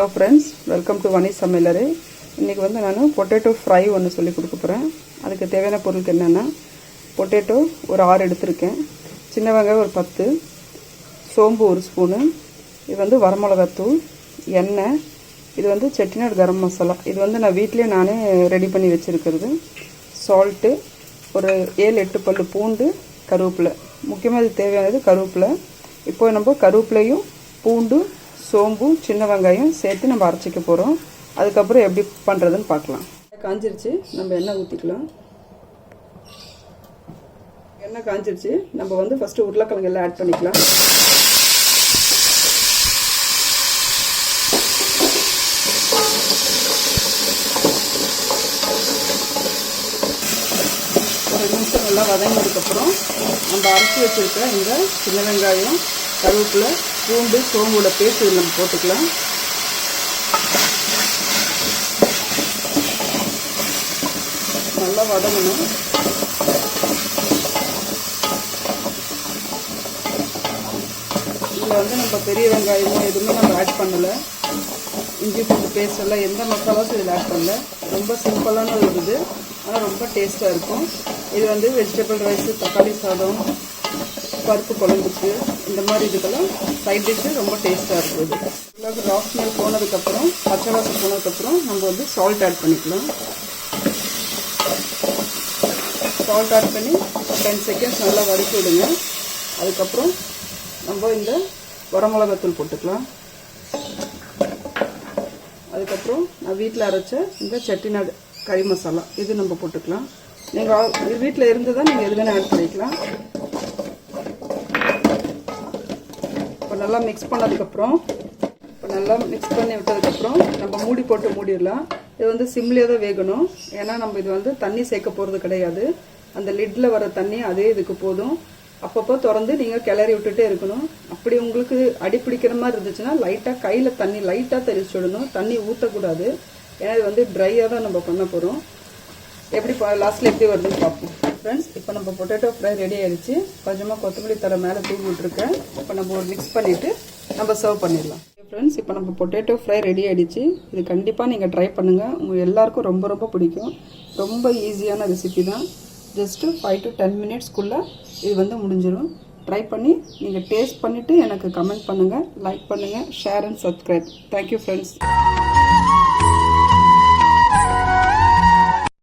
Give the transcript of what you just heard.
Hello friends, welcome to வனி சமையலறை. இன்றைக்கி வந்து நான் பொட்டேட்டோ ஃப்ரை ஒன்று சொல்லி கொடுக்க போகிறேன். அதுக்கு தேவையான பொருளுக்கு என்னென்னா, பொட்டேட்டோ ஒரு 6 எடுத்திருக்கேன், சின்ன வெங்காயம் ஒரு 10, சோம்பு 1 ஸ்பூனு, இது வந்து வரமிளகாத்தூள், எண்ணெய், இது வந்து செட்டிநாடு கரம் மசாலா, இது வந்து நான் வீட்டிலே நானே ரெடி பண்ணி வச்சுருக்கிறது, சால்ட்டு, ஒரு 7-8 பல் பூண்டு, கருவேப்பிலை. முக்கியமாக இது தேவையானது கருவேப்பிலை. இப்போ நம்ம கருவேப்பிலையும் பூண்டு சோம்பு சின்ன வெங்காயம் சேர்த்து நம்ம அரைச்சிக்க போகிறோம். அதுக்கப்புறம் எப்படி பண்ணுறதுன்னு பார்க்கலாம். காஞ்சிருச்சு, நம்ம எண்ணெய் ஊற்றிக்கலாம். எண்ணெய் காஞ்சிருச்சு, நம்ம வந்து ஃபஸ்ட்டு உருளைக்கிழங்கு எல்லாம் ஆட் பண்ணிக்கலாம். ஒரு 2 நிமிஷம் நல்லா வதங்கினதுக்கப்புறம் நம்ம அரைச்சி வச்சுருக்க இந்த சின்ன வெங்காயம் கருவேப்பிலை பூண்டு சோம்போட பேஸ்ட் இதில் நம்ம போட்டுக்கலாம். நல்லா வதங்கணும். இதில் வந்து நம்ம பெரிய வெங்காயமோ எதுவுமே நம்ம ஆட் பண்ணலை. இஞ்சி பூண்டு பேஸ்ட் எல்லாம் எந்த மசாலாஸும் இதில் ஆட் பண்ணல. ரொம்ப சிம்பிளான ஒரு இது, ஆனால் ரொம்ப டேஸ்ட்டாக இருக்கும். இது வந்து வெஜிடபிள் ரைஸு, தக்காளி சாதம், பருப்பு குழம்புக்கு, இந்த மாதிரி இதுக்கெல்லாம் சைட் டிஷ்ஷு ரொம்ப டேஸ்ட்டாக இருக்குது. இதில் ராஸ் ஸ்மெல் போனதுக்கப்புறம், பச்சை வாசம் போனதுக்கப்புறம் நம்ம வந்து சால்ட் ஆட் பண்ணிக்கலாம். சால்ட் ஆட் பண்ணி 10 செகண்ட்ஸ் நல்லா வதக்கி விடுங்க. அதுக்கப்புறம் நம்ம இந்த வரமிளகாத்தூள் போட்டுக்கலாம். அதுக்கப்புறம் நான் வீட்டில் அரைச்ச இந்த செட்டிநாடு கறி மசாலா, இது நம்ம போட்டுக்கலாம். நீங்கள் வீட்டில் இருந்து தான் நீங்கள் எது வேணால் ஆட் பண்ணிக்கலாம். இப்போ நல்லா மிக்ஸ் பண்ணதுக்கப்புறம், நல்லா மிக்ஸ் பண்ணி விட்டதுக்கப்புறம் நம்ம மூடி போட்டு மூடிடலாம். இது வந்து சிம்லேயே தான் வேகணும். ஏன்னா நம்ம இது வந்து தண்ணி சேர்க்க போகிறது கிடையாது. அந்த லிட்டில் வர தண்ணி அதே இதுக்கு போதும். அப்பப்போ திறந்து நீங்கள் கிளறி விட்டுட்டே இருக்கணும். அப்படி உங்களுக்கு அடி பிடிக்கிற மாதிரி இருந்துச்சுன்னா லைட்டாக கையில் தண்ணி லைட்டாக தெளிச்சு விடணும். தண்ணி ஊற்றக்கூடாது. ஏன்னா இது வந்து ட்ரையாக தான் நம்ம பண்ண போகிறோம். எப்படி லாஸ்ட்டில் எப்படி வருதுன்னு பார்ப்போம். ஃப்ரெண்ட்ஸ், இப்போ நம்ம பொட்டேட்டோ ஃப்ரை ரெடி ஆகிடுச்சு. கொஞ்சமாக கொத்தமல்லி தழை மேலே தூவி விட்டுருக்கேன். இப்போ நம்ம ஒரு மிக்ஸ் பண்ணிவிட்டு நம்ம சர்வ் பண்ணிடலாம். ஃப்ரெண்ட்ஸ், இப்போ நம்ம பொட்டேட்டோ ஃப்ரை ரெடி ஆகிடுச்சு. இது கண்டிப்பாக நீங்கள் ட்ரை பண்ணுங்கள். உங்கள் எல்லாருக்கும் ரொம்ப ரொம்ப பிடிக்கும். ரொம்ப ஈஸியான ரெசிபி தான். ஜஸ்ட்டு 5 to 10 மினிட்ஸ்க்குள்ளே இது வந்து முடிஞ்சிடும். ட்ரை பண்ணி நீங்கள் டேஸ்ட் பண்ணிவிட்டு எனக்கு கமெண்ட் பண்ணுங்கள், லைக் பண்ணுங்கள், share and subscribe. Thank you friends.